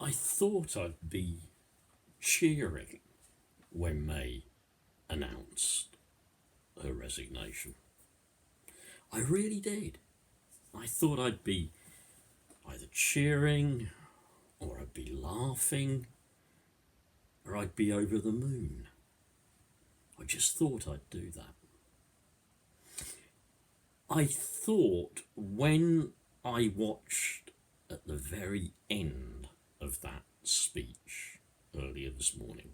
I thought I'd be cheering when May announced her resignation. I really did. I thought I'd be either cheering, or I'd be laughing, or I'd be over the moon. I just thought I'd do that. I thought when I watched at the very end of that speech earlier this morning,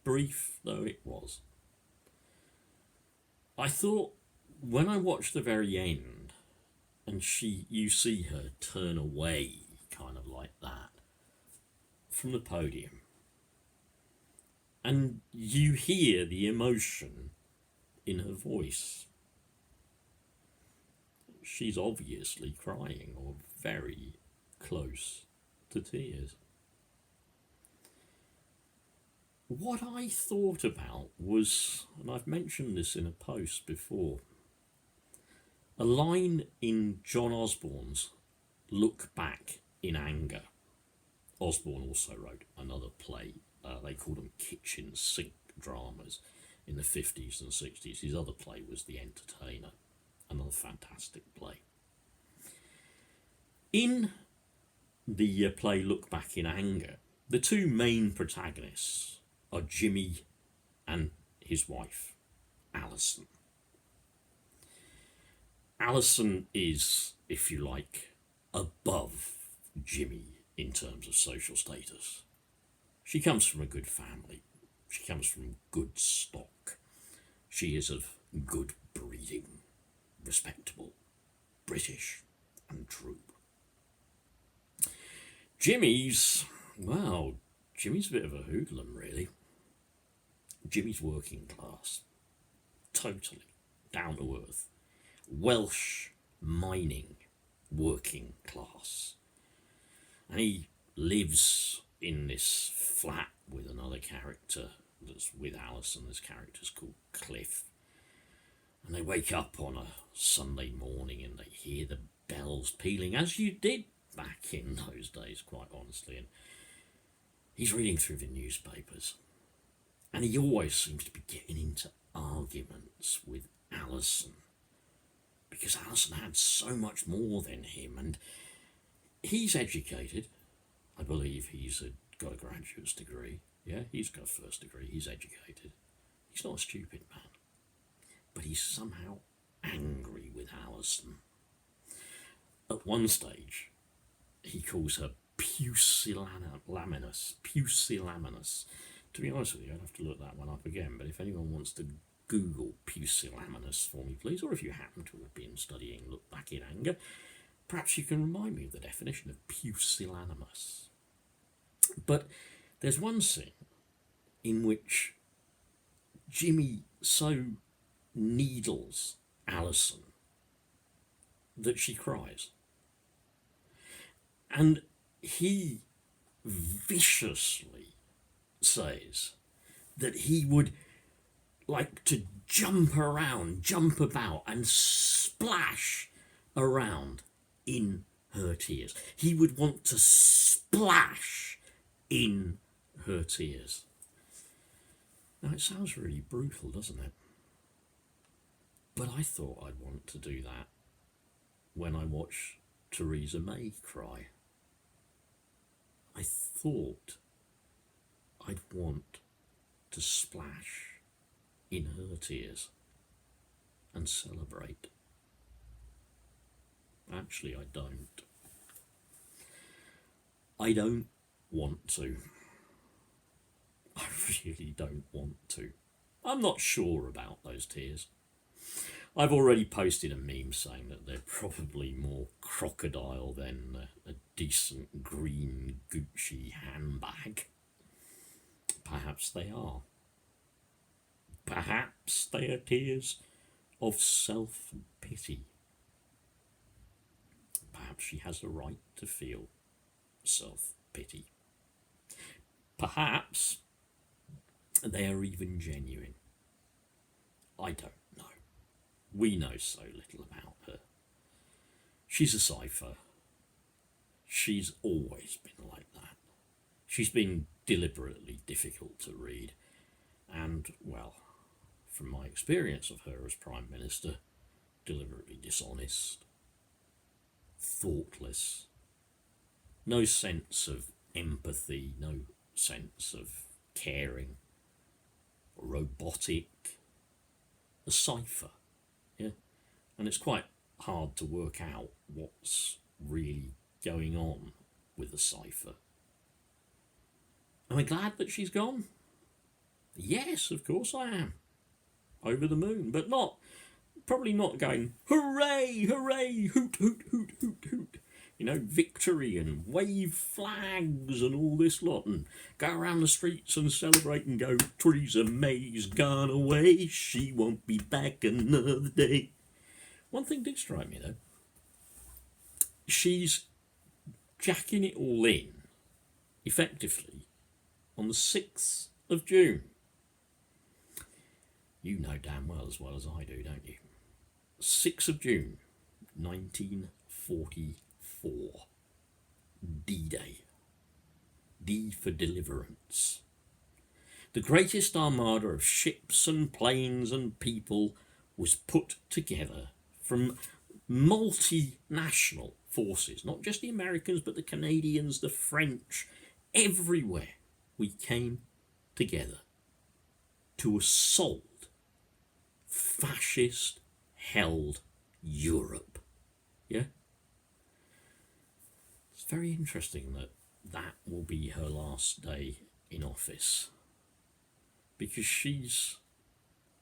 brief though it was, I thought when I watched the very end and you see her turn away kind of like that from the podium, and you hear the emotion in her voice. She's obviously crying or very close to tears. What I thought about was, and I've mentioned this in a post before, a line in John Osborne's Look Back in Anger. Osborne also wrote another play. They called them kitchen sink dramas in the 50s and 60s. His other play was The Entertainer, another fantastic play. In the play Look Back in Anger, the two main protagonists are Jimmy and his wife, Alison. Alison is, if you like, above Jimmy in terms of social status. She comes from a good family. She comes from good stock. She is of good breeding, respectable, British and true. Jimmy's a bit of a hoodlum, really. Jimmy's working class, totally down to earth. Welsh mining working class. And he lives in this flat with another character that's with Alison. This character's called Cliff. And they wake up on a Sunday morning and they hear the bells pealing, as you did back in those days, quite honestly. And he's reading through the newspapers. And he always seems to be getting into arguments with Alison, because Alison had so much more than him, and he's educated. I believe he's got a graduate's degree. Yeah, he's got a first degree. He's educated. He's not a stupid man. But he's somehow angry with Alison. At one stage, he calls her pusillanimous. Pusillanimous. To be honest with you, I'd have to look that one up again, but if anyone wants to Google pusillanimous for me, please, or if you happen to have been studying Look Back in Anger, perhaps you can remind me of the definition of pusillanimous. But there's one scene in which Jimmy so needles Alison that she cries. And he viciously says that he would like to jump about and splash around in her tears. He would want to splash in her tears. Now, it sounds really brutal, doesn't it? But I thought I'd want to do that when I watched Theresa May cry. I thought I'd want to splash in her tears and celebrate. Actually, I don't. I don't want to. I really don't want to. I'm not sure about those tears. I've already posted a meme saying that they're probably more crocodile than a decent green Gucci handbag. Perhaps they are. Perhaps they are tears of self-pity. Perhaps she has a right to feel self-pity. Perhaps they are even genuine. I don't know. We know so little about her. She's a cipher. She's always been like that. She's been deliberately difficult to read, and, well, from my experience of her as Prime Minister, deliberately dishonest, thoughtless, no sense of empathy, no sense of caring, robotic, a cipher, yeah? And it's quite hard to work out what's really going on with the cipher. Am I glad that she's gone? Yes, of course I am. Over the moon, but probably not going, hooray, hooray, hoot, hoot, hoot, hoot, hoot. You know, victory and wave flags and all this lot and go around the streets and celebrate and go, Theresa May's gone away, she won't be back another day. One thing did strike me though. She's jacking it all in, effectively, on the 6th of June. You know damn well as I do, don't you? 6th of June, 1944. D-Day. D for deliverance. The greatest armada of ships and planes and people was put together from multinational forces, not just the Americans, but the Canadians, the French, everywhere we came together to assault fascist held Europe. Yeah? It's very interesting that will be her last day in office, because she's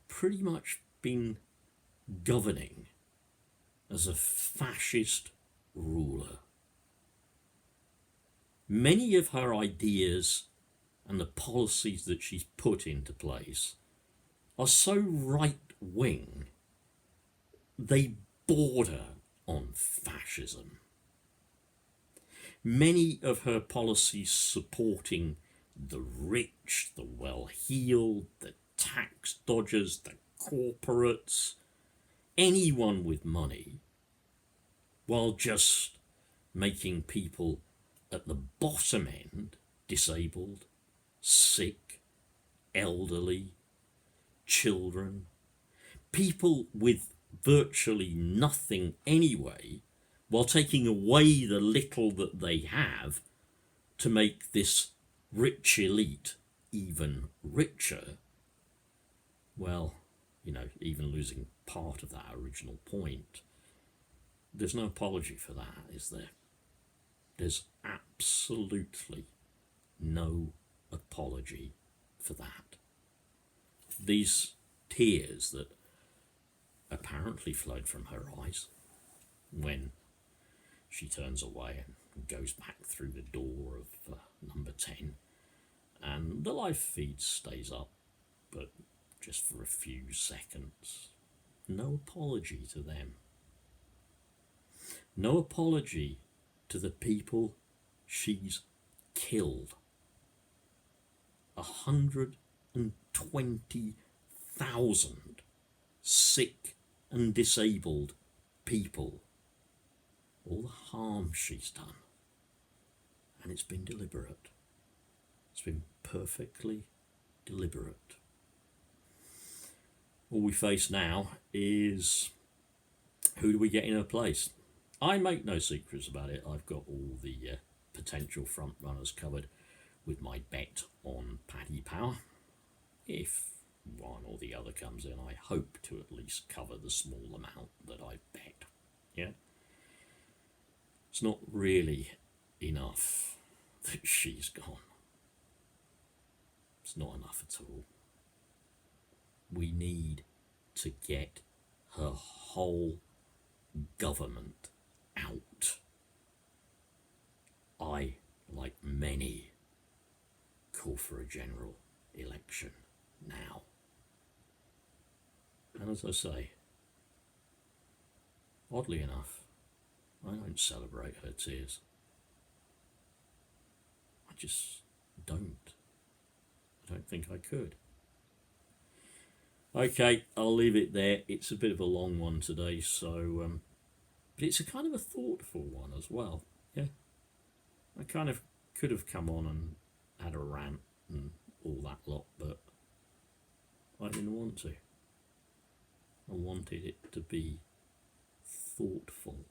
pretty much been governing as a fascist ruler. Many of her ideas and the policies that she's put into place are so right-wing, they border on fascism. Many of her policies supporting the rich, the well-heeled, the tax dodgers, the corporates, anyone with money, while just making people at the bottom end disabled, sick, elderly, children, people with virtually nothing anyway, while taking away the little that they have to make this rich elite even richer. Well, you know, even losing part of that original point. There's no apology for that, is there? There's absolutely no apology for that. These tears that apparently flowed from her eyes when she turns away and goes back through the door of number 10, and the live feed stays up, but just for a few seconds. No apology to them. No apology to the people she's killed. 120,000 sick and disabled people. All the harm she's done. And it's been deliberate. It's been perfectly deliberate. All we face now is, who do we get in her place? I make no secrets about it. I've got all the potential front runners covered with my bet on Paddy Power. If one or the other comes in, I hope to at least cover the small amount that I bet. Yeah? It's not really enough that she's gone. It's not enough at all. We need to get her whole government out. I, like many, call for a general election now. And as I say, oddly enough, I don't celebrate her tears. I just don't. I don't think I could. Okay, I'll leave it there. It's a bit of a long one today, so but it's a kind of a thoughtful one as well. Yeah, I kind of could have come on and had a rant and all that lot, but I didn't want to. I wanted it to be thoughtful